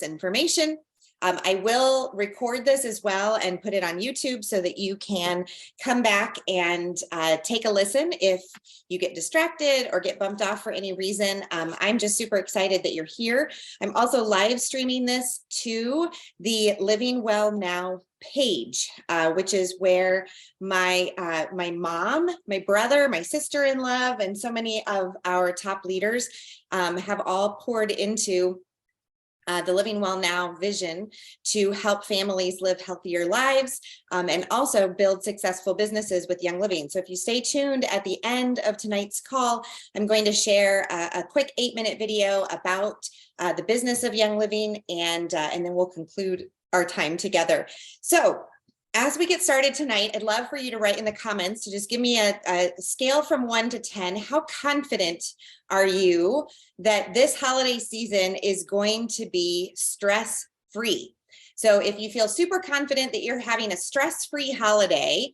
information. I will record this as well and put it on YouTube so that you can come back and take a listen if you get distracted or get bumped off for any reason. I'm just super excited that you're here. I'm also live streaming this to the Living Well Now page, which is where my mom, my brother, my sister-in-law, and so many of our top leaders have all poured into the Living Well Now vision to help families live healthier lives and also build successful businesses with Young Living. So if you stay tuned at the end of tonight's call, I'm going to share a quick 8-minute video about the business of Young Living, and then we'll conclude our time together. So as we get started tonight, I'd love for you to write in the comments to just give me a scale from 1 to 10. How confident are you that this holiday season is going to be stress-free? So if you feel super confident that you're having a stress-free holiday,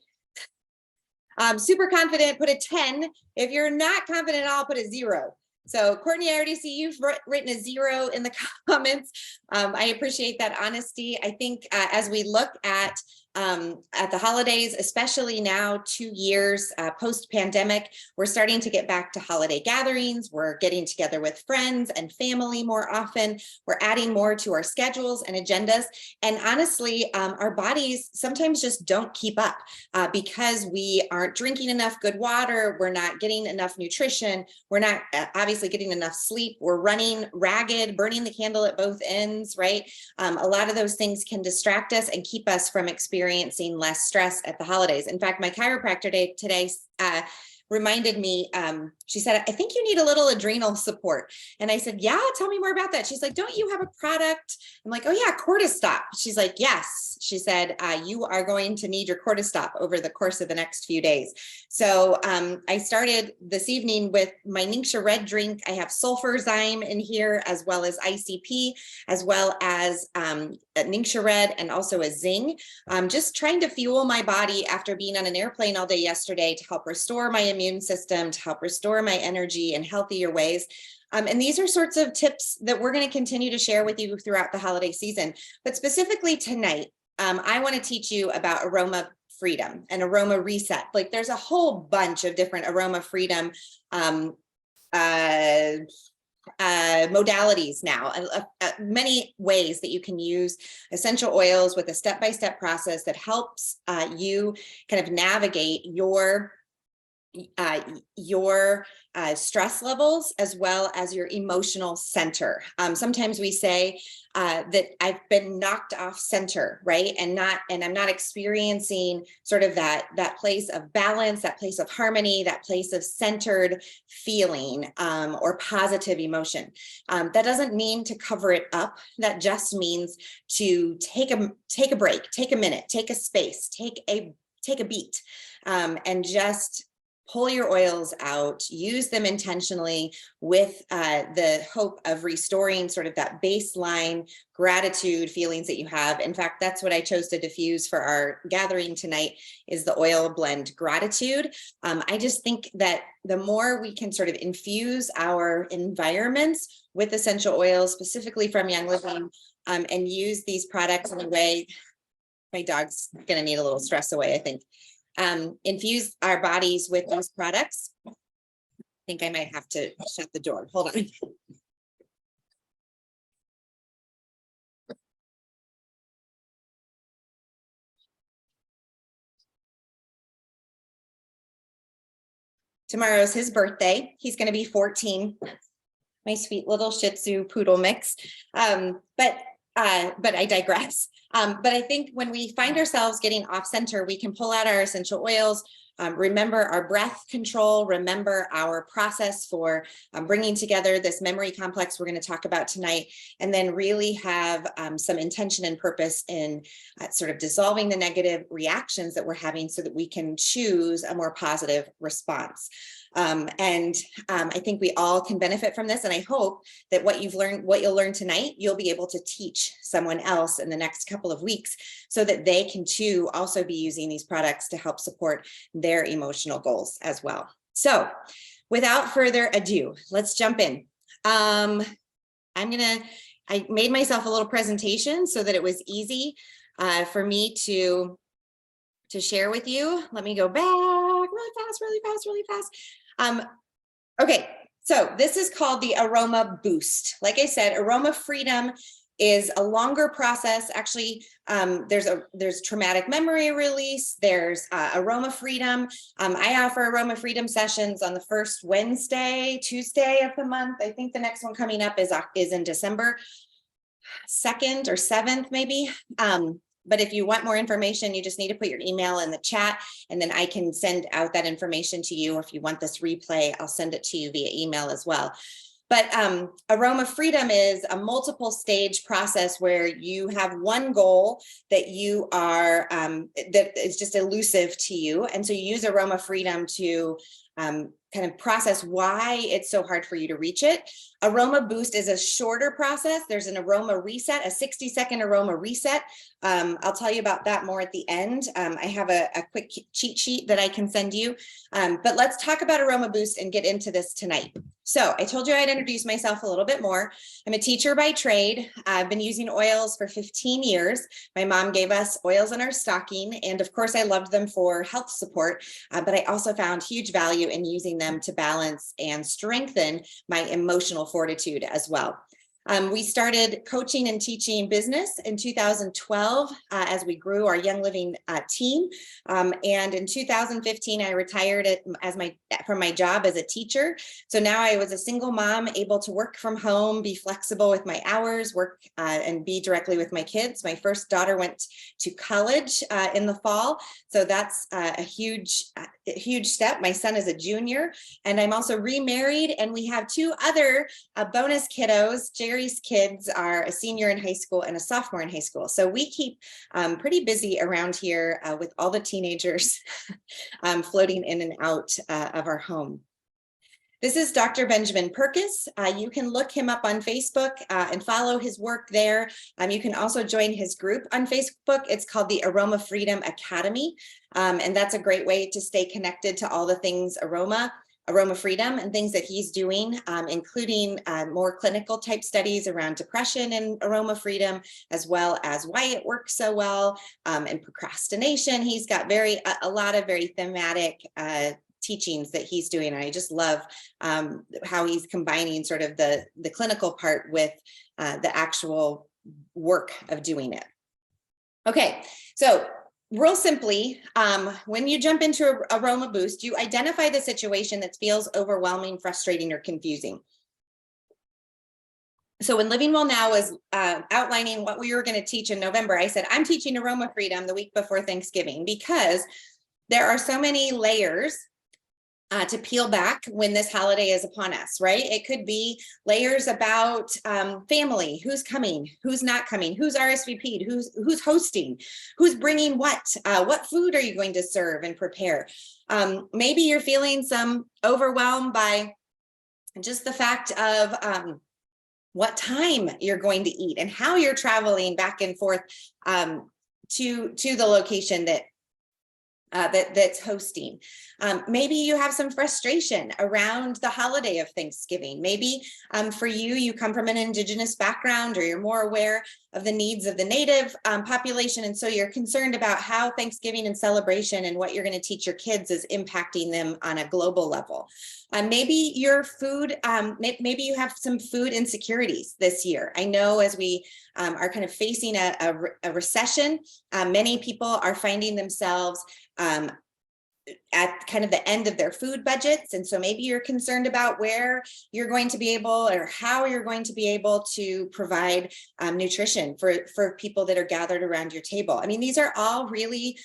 super confident, put a 10. If you're not confident at all, put a 0. So Courtney, I already see you've written a 0 in the comments. I appreciate that honesty. I think as we look at the holidays, especially now 2 years post-pandemic, we're starting to get back to holiday gatherings. We're getting together with friends and family more often. We're adding more to our schedules and agendas. And honestly, our bodies sometimes just don't keep up because we aren't drinking enough good water. We're not getting enough nutrition. We're not obviously getting enough sleep. We're running ragged, burning the candle at both ends, right? A lot of those things can distract us and keep us from experiencing less stress at the holidays. In fact, my chiropractor today reminded me, she said, I think you need a little adrenal support. And I said, yeah, tell me more about that. She's like, don't you have a product? I'm like, oh yeah, Cortistop. She's like, yes. She said, you are going to need your Cortistop over the course of the next few days. So I started this evening with my Ningxia Red drink. I have sulfurzyme in here, as well as ICP, as well as Ningxia Red, and also a Zing. Just trying to fuel my body after being on an airplane all day yesterday to help restore my immune system, to help restore my energy in healthier ways. And these are sorts of tips that we're going to continue to share with you throughout the holiday season. But specifically tonight, I want to teach you about Aroma Freedom and Aroma Reset. Like there's a whole bunch of different Aroma Freedom modalities now, many ways that you can use essential oils with a step-by-step process that helps you kind of navigate your stress levels as well as your emotional center. Sometimes we say that I've been knocked off center, right? And I'm not experiencing sort of that place of balance, that place of harmony, that place of centered feeling or positive emotion. That doesn't mean to cover it up. That just means to take a break, take a minute, take a space, take a beat, and just pull your oils out, use them intentionally with the hope of restoring sort of that baseline gratitude feelings that you have. In fact, that's what I chose to diffuse for our gathering tonight, is the oil blend gratitude. I just think that the more we can sort of infuse our environments with essential oils, specifically from Young Living, and use these products in a way, my dog's gonna need a little stress away, I think. Infuse our bodies with those products. I think I might have to shut the door. Hold on. Tomorrow's his birthday. He's going to be 14. My sweet little Shih Tzu poodle mix. But I digress. But I think when we find ourselves getting off center, we can pull out our essential oils, remember our breath control, remember our process for bringing together this memory complex we're going to talk about tonight, and then really have some intention and purpose in sort of dissolving the negative reactions that we're having so that we can choose a more positive response. I think we all can benefit from this. And I hope that what you'll learn tonight, you'll be able to teach someone else in the next couple of weeks so that they can too also be using these products to help support their emotional goals as well. So without further ado, let's jump in. I'm going to I made myself a little presentation so that it was easy for me to share with you. Let me go back really fast. Okay, so this is called the Aroma Boost. Like I said, Aroma Freedom is a longer process. Actually, there's traumatic memory release, there's Aroma Freedom. I offer Aroma Freedom sessions on the first Tuesday of the month. I think the next one coming up is in December 2nd or 7th, maybe. But if you want more information, you just need to put your email in the chat, and then I can send out that information to you. Or if you want this replay, I'll send it to you via email as well. But Aroma Freedom is a multiple stage process where you have one goal that you are, that is just elusive to you. And so you use Aroma Freedom to kind of process why it's so hard for you to reach it. Aroma Boost is a shorter process. There's an aroma reset, a 60-second aroma reset. I'll tell you about that more at the end. I have a quick cheat sheet that I can send you. But let's talk about Aroma Boost and get into this tonight. So I told you I'd introduce myself a little bit more. I'm a teacher by trade. I've been using oils for 15 years. My mom gave us oils in our stocking, and of course I loved them for health support, but I also found huge value in using them to balance and strengthen my emotional fortitude as well. We started coaching and teaching business in 2012 as we grew our Young Living team. And in 2015, I retired from my job as a teacher. So now I was a single mom, able to work from home, be flexible with my hours, work and be directly with my kids. My first daughter went to college in the fall. So that's a huge step. My son is a junior, and I'm also remarried, and we have two other bonus kiddos. Jerry's kids are a senior in high school and a sophomore in high school. So we keep pretty busy around here with all the teenagers floating in and out of our home. This is Dr. Benjamin Perkis. You can look him up on Facebook and follow his work there. You can also join his group on Facebook. It's called the Aroma Freedom Academy. And that's a great way to stay connected to all the things Aroma Freedom and things that he's doing, including more clinical type studies around depression and Aroma Freedom, as well as why it works so well, and procrastination. He's got a lot of very thematic teachings that he's doing. And I just love how he's combining sort of the clinical part with the actual work of doing it. Okay, so real simply, when you jump into Aroma Boost, you identify the situation that feels overwhelming, frustrating, or confusing. So when Living Well Now was outlining what we were going to teach in November, I said, I'm teaching Aroma Freedom the week before Thanksgiving, because there are so many layers to peel back when this holiday is upon us, right? It could be layers about family, who's coming, who's not coming, who's RSVP'd, who's hosting, who's bringing what food are you going to serve and prepare? Maybe you're feeling some overwhelm by just the fact of what time you're going to eat and how you're traveling back and forth to the location that's hosting. Maybe you have some frustration around the holiday of Thanksgiving. Maybe for you come from an Indigenous background, or you're more aware of the needs of the Native population. And so you're concerned about how Thanksgiving and celebration and what you're going to teach your kids is impacting them on a global level. Maybe your food, maybe you have some food insecurities this year. I know as we are kind of facing a recession, many people are finding themselves at kind of the end of their food budgets. And so maybe you're concerned about where you're going to be able, or how you're going to be able to provide nutrition for people that are gathered around your table. I mean, these are all really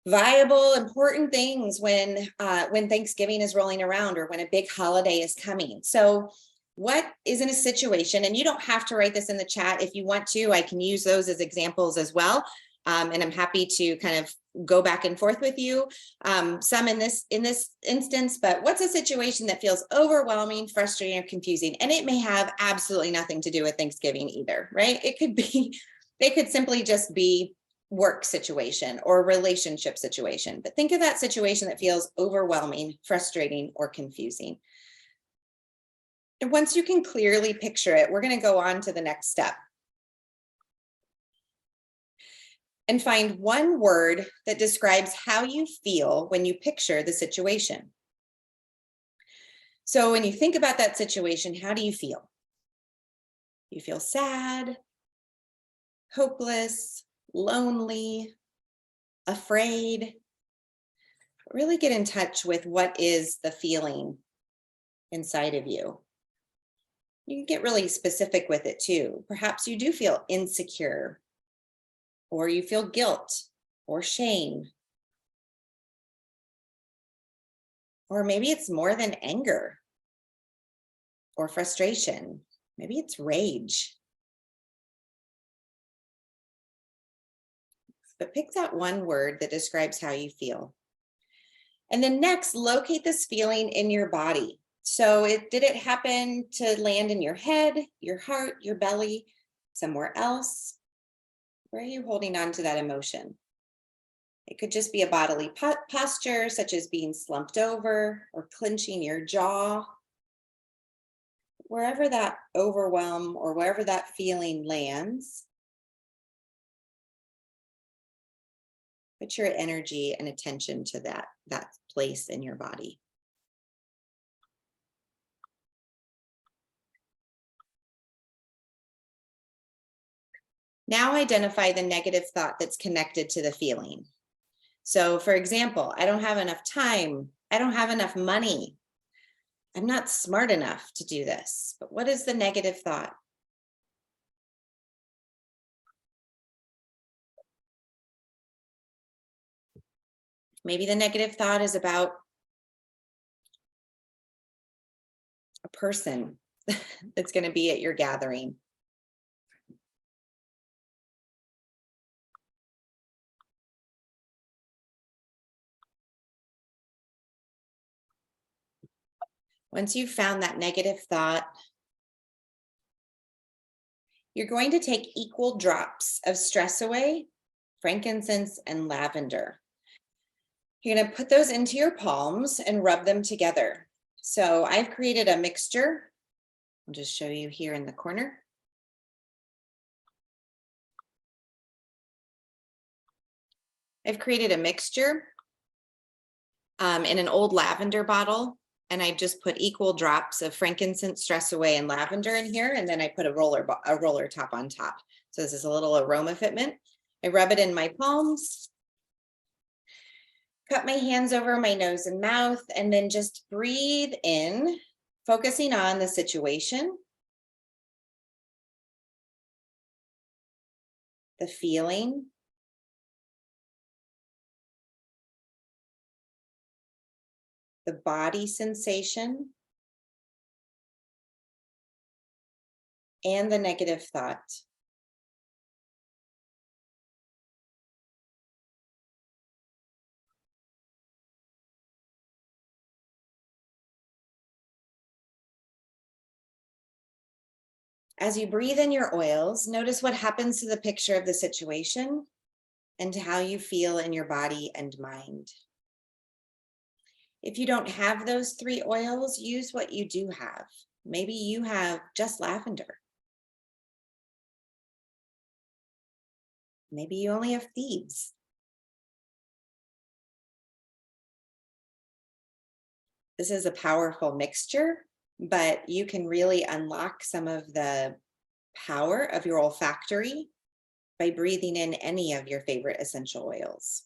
viable, important things when Thanksgiving is rolling around, or when a big holiday is coming. So what is in a situation, and you don't have to write this in the chat. If you want to, I can use those as examples as well. And I'm happy to kind of go back and forth with you, some in this instance. But what's a situation that feels overwhelming, frustrating, or confusing? And it may have absolutely nothing to do with Thanksgiving either, right? It could simply just be work situation or relationship situation. But think of that situation that feels overwhelming, frustrating, or confusing. And once you can clearly picture it, we're going to go on to the next step. And find one word that describes how you feel when you picture the situation. So when you think about that situation, how do you feel? You feel sad, hopeless, lonely, afraid. Really get in touch with what is the feeling inside of you. You can get really specific with it too. Perhaps you do feel insecure, or you feel guilt or shame. Or maybe it's more than anger or frustration. Maybe it's rage. But pick that one word that describes how you feel. And then next, locate this feeling in your body. So did it happen to land in your head, your heart, your belly, somewhere else? Where are you holding on to that emotion? It could just be a bodily posture, such as being slumped over or clenching your jaw. Wherever that overwhelm or wherever that feeling lands, put your energy and attention to that place in your body. Now identify the negative thought that's connected to the feeling. So for example, I don't have enough time. I don't have enough money. I'm not smart enough to do this. But what is the negative thought? Maybe the negative thought is about a person that's going to be at your gathering. Once you've found that negative thought, you're going to take equal drops of Stress Away, frankincense, and lavender. You're going to put those into your palms and rub them together. So I've created a mixture. I'll just show you here in the corner. I've created a mixture in an old lavender bottle. And I just put equal drops of frankincense, Stress Away, and lavender in here. And then I put a roller top on top. So this is a little aroma fitment. I rub it in my palms, cup my hands over my nose and mouth, and then just breathe in, focusing on the situation, the feeling, the body sensation, and the negative thought. As you breathe in your oils, notice what happens to the picture of the situation and to how you feel in your body and mind. If you don't have those 3 oils, use what you do have. Maybe you have just lavender. Maybe you only have thieves. This is a powerful mixture, but you can really unlock some of the power of your olfactory by breathing in any of your favorite essential oils.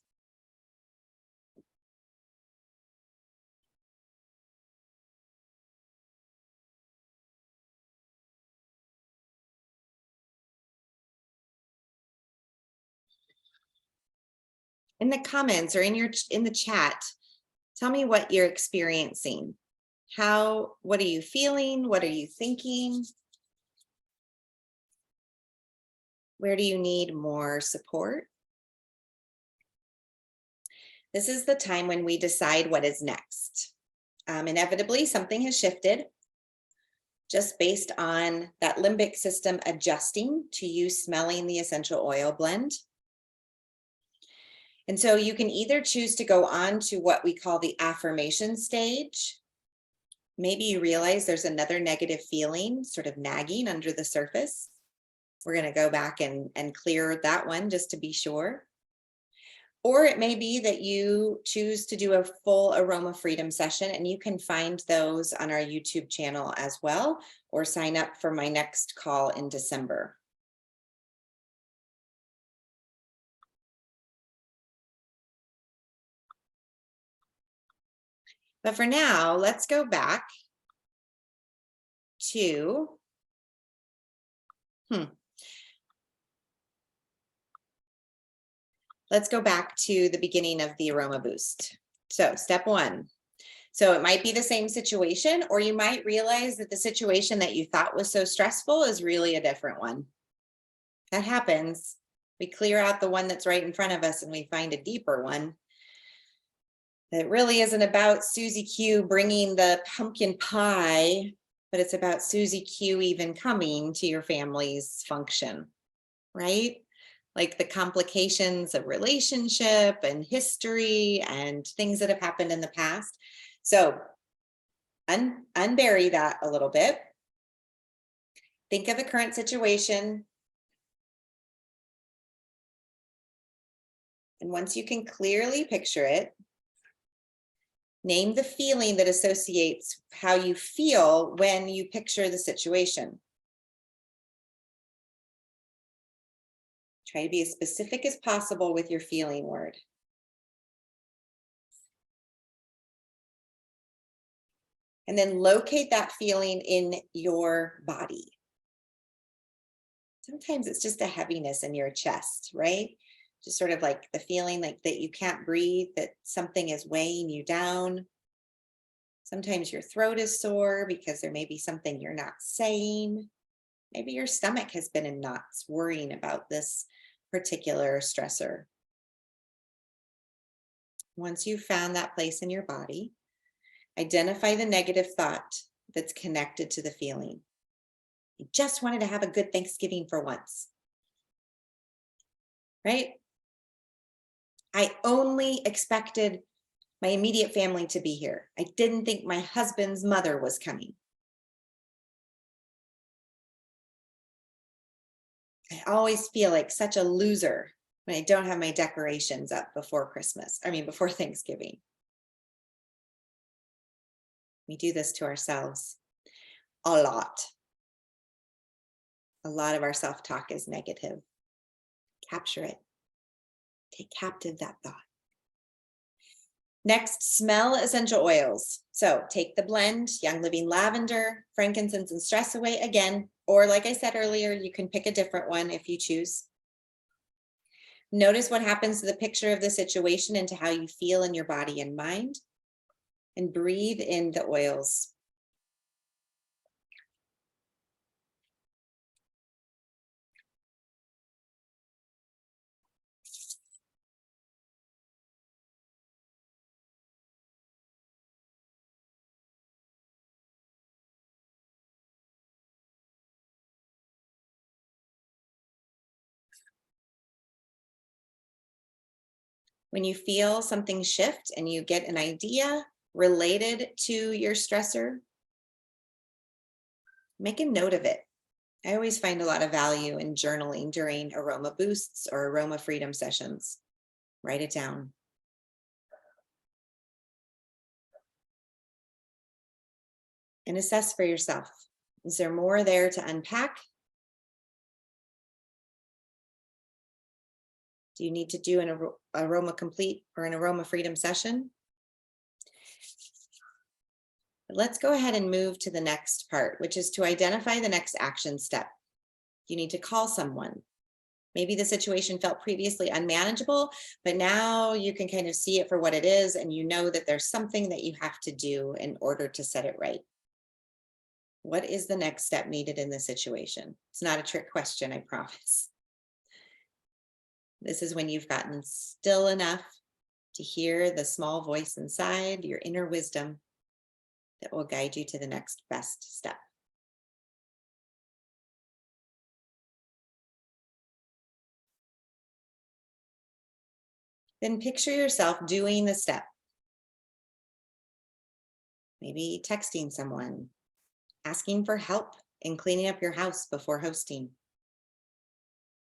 In the comments or in the chat, tell me what you're experiencing. What are you feeling? What are you thinking? Where do you need more support? This is the time when we decide what is next. Inevitably, something has shifted just based on that limbic system adjusting to you smelling the essential oil blend. And so you can either choose to go on to what we call the affirmation stage, Maybe you realize there's another negative feeling sort of nagging under the surface. We're going to go back and clear that one just to be sure. Or it may be that you choose to do a full Aroma Freedom session, and you can find those on our YouTube channel as well, or sign up for my next call in December. But for now, let's go back to, let's go back to the beginning of the Aroma Boost. So step one. So it might be the same situation, or you might realize that the situation that you thought was so stressful is really a different one. That happens. We clear out the one that's right in front of us and we find a deeper one. That really isn't about Susie Q bringing the pumpkin pie, but it's about Susie Q even coming to your family's function, right? Like the complications of relationship and history and things that have happened in the past. So unbury that a little bit. Think of the current situation. And once you can clearly picture it, name the feeling that associates how you feel when you picture the situation. Try to be as specific as possible with your feeling word. And then locate that feeling in your body. Sometimes it's just a heaviness in your chest, right? Just sort of like the feeling like that you can't breathe, that something is weighing you down. Sometimes your throat is sore because there may be something you're not saying. Maybe your stomach has been in knots worrying about this particular stressor. Once you've found that place in your body, identify the negative thought that's connected to the feeling. I just wanted to have a good Thanksgiving for once, right? I only expected my immediate family to be here. I didn't think my husband's mother was coming. I always feel like such a loser when I don't have my decorations up before before Thanksgiving. We do this to ourselves a lot. A lot of our self-talk is negative. Capture it. Take captive that thought. Next, smell essential oils. So take the blend, Young Living Lavender, frankincense, and Stress Away again, or like I said earlier, you can pick a different one if you choose. Notice what happens to the picture of the situation and to how you feel in your body and mind, and breathe in the oils. When you feel something shift and you get an idea related to your stressor, make a note of it. I always find a lot of value in journaling during Aroma Boosts or Aroma Freedom sessions. Write it down. And assess for yourself. Is there more there to unpack? Do you need to do an Aroma Complete or an Aroma Freedom session? But let's go ahead and move to the next part, which is to identify the next action step. You need to call someone. Maybe the situation felt previously unmanageable, but now you can kind of see it for what it is, and you know that there's something that you have to do in order to set it right. What is the next step needed in this situation? It's not a trick question, I promise. This is when you've gotten still enough to hear the small voice inside, your inner wisdom, that will guide you to the next best step. Then picture yourself doing the step. Maybe texting someone, asking for help in cleaning up your house before hosting.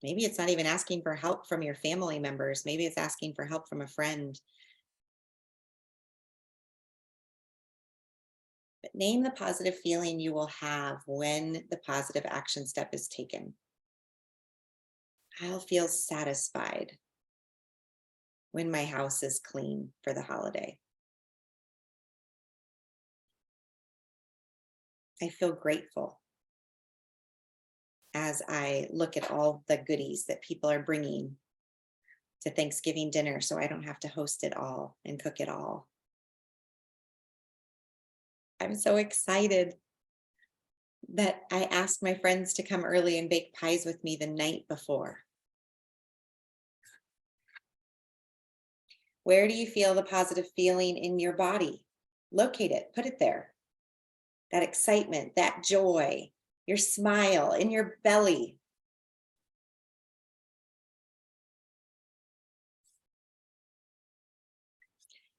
Maybe it's not even asking for help from your family members. Maybe it's asking for help from a friend. But name the positive feeling you will have when the positive action step is taken. I'll feel satisfied when my house is clean for the holiday. I feel grateful as I look at all the goodies that people are bringing to Thanksgiving dinner, so I don't have to host it all and cook it all. I'm so excited that I asked my friends to come early and bake pies with me the night before. Where do you feel the positive feeling in your body? Locate it, put it there. That excitement, that joy, your smile in your belly.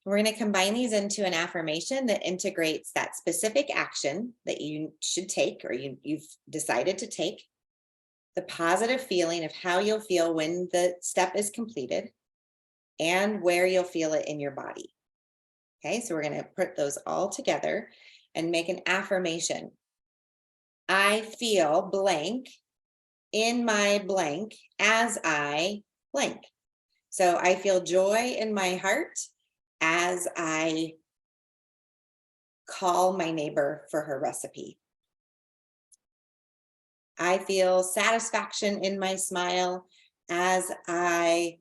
We're going to combine these into an affirmation that integrates that specific action that you should take or you've decided to take, the positive feeling of how you'll feel when the step is completed, and where you'll feel it in your body. Okay, so we're going to put those all together and make an affirmation. I feel blank in my blank as I blank. So I feel joy in my heart as I call my neighbor for her recipe. I feel satisfaction in my smile as I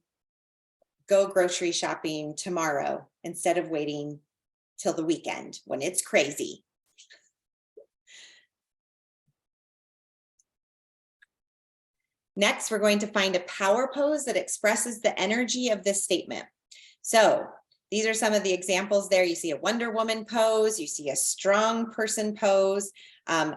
go grocery shopping tomorrow instead of waiting till the weekend when it's crazy. Next, we're going to find a power pose that expresses the energy of this statement. So these are some of the examples there. You see a Wonder Woman pose, you see a strong person pose, a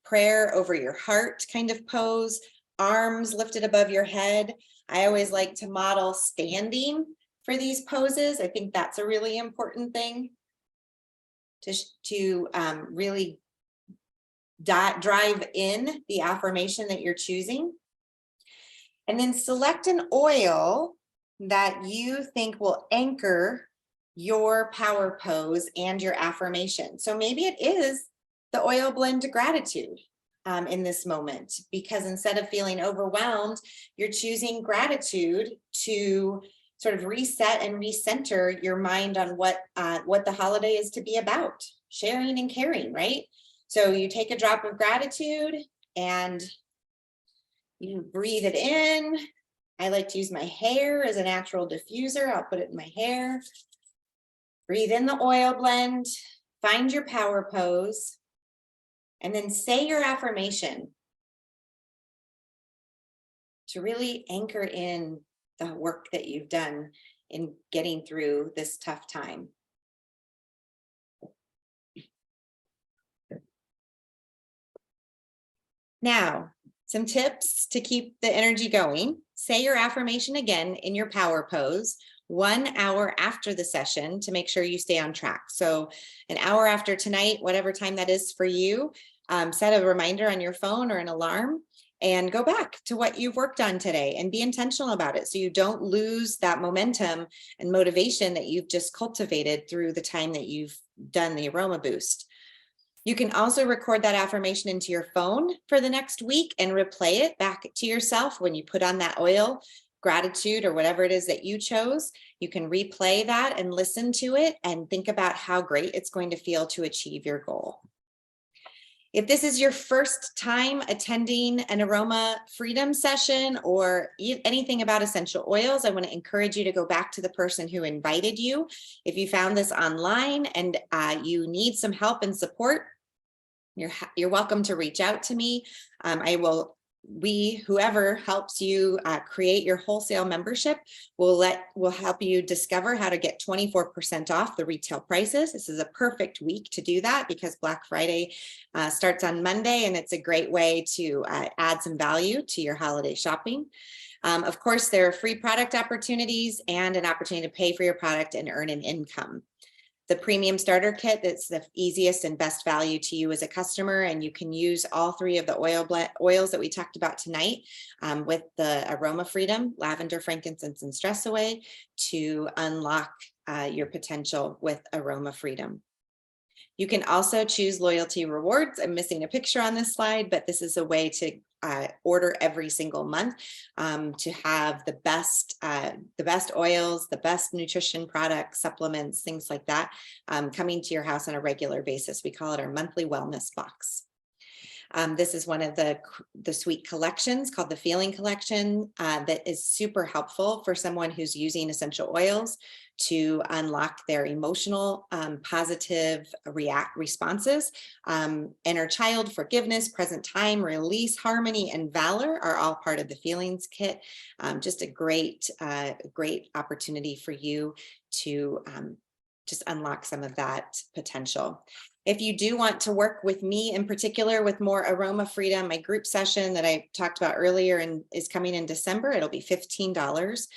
prayer over your heart kind of pose, arms lifted above your head. I always like to model standing for these poses. I think that's a really important thing to really drive in the affirmation that you're choosing. And then select an oil that you think will anchor your power pose and your affirmation. So maybe it is the oil blend gratitude in this moment, because instead of feeling overwhelmed, you're choosing gratitude to sort of reset and recenter your mind on what the holiday is to be about, sharing and caring, right? So you take a drop of gratitude and you breathe it in. I like to use my hair as a natural diffuser. I'll put it in my hair. Breathe in the oil blend, find your power pose, and then say your affirmation to really anchor in the work that you've done in getting through this tough time. Now, some tips to keep the energy going. Say your affirmation again in your power pose 1 hour after the session to make sure you stay on track. So an hour after tonight, whatever time that is for you, set a reminder on your phone or an alarm and go back to what you've worked on today and be intentional about it so you don't lose that momentum and motivation that you've just cultivated through the time that you've done the Aroma Boost. You can also record that affirmation into your phone for the next week and replay it back to yourself when you put on that oil, gratitude, or whatever it is that you chose. You can replay that and listen to it and think about how great it's going to feel to achieve your goal. If this is your first time attending an Aroma Freedom session or anything about essential oils, I want to encourage you to go back to the person who invited you. If you found this online and you need some help and support, you're welcome to reach out to me. Whoever helps you create your wholesale membership will help you discover how to get 24% off the retail prices. This is a perfect week to do that because Black Friday starts on Monday, and it's a great way to add some value to your holiday shopping. Of course, there are free product opportunities and an opportunity to pay for your product and earn an income. the premium starter kit that's the easiest and best value to you as a customer. And you can use all 3 of the oils that we talked about tonight with the Aroma Freedom, lavender, frankincense, and stress away to unlock your potential with Aroma Freedom. You can also choose loyalty rewards. I'm missing a picture on this slide, but this is a way to order every single month to have the best oils, the best nutrition products, supplements, things like that coming to your house on a regular basis. We call it our monthly wellness box. This is one of the sweet collections called the Feeling Collection that is super helpful for someone who's using essential oils to unlock their emotional positive responses. Inner child, forgiveness, present time, release, harmony, and valor are all part of the Feelings kit. Just a great opportunity for you to just unlock some of that potential. If you do want to work with me in particular with more Aroma Freedom, my group session that I talked about earlier and is coming in December, it'll be $15.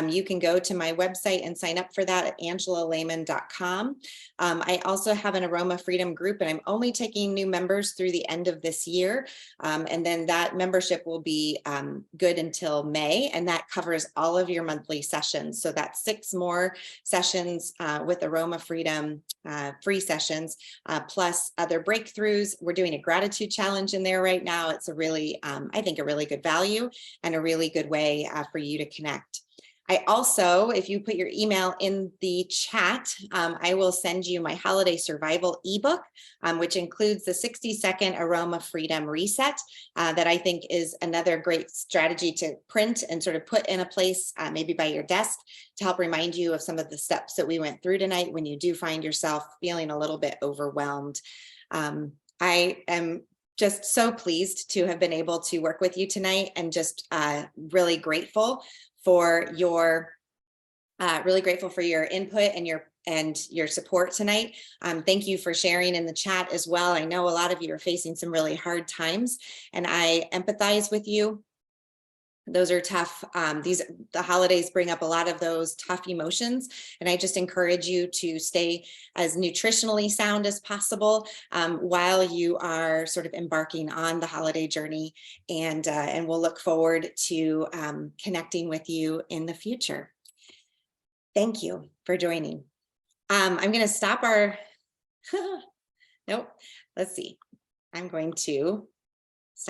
You can go to my website and sign up for that at angelalayman.com. I also have an Aroma Freedom group, and I'm only taking new members through the end of this year. And then that membership will be good until May, and that covers all of your monthly sessions. So that's 6 more sessions with Aroma Freedom, free sessions, plus other breakthroughs. We're doing a gratitude challenge in there right now. It's a really, I think, a really good value and a really good way for you to connect. I also, if you put your email in the chat, I will send you my holiday survival ebook, which includes the 60-second Aroma Freedom reset that I think is another great strategy to print and sort of put in a place, maybe by your desk, to help remind you of some of the steps that we went through tonight when you do find yourself feeling a little bit overwhelmed. I am just so pleased to have been able to work with you tonight, and just really grateful for your input and your support tonight. Thank you for sharing in the chat as well. I know a lot of you are facing some really hard times, and I empathize with you. Those are tough. The holidays bring up a lot of those tough emotions, and I just encourage you to stay as nutritionally sound as possible while you are sort of embarking on the holiday journey, and we'll look forward to connecting with you in the future. Thank you for joining. I'm going to stop our, nope, let's see. I'm going to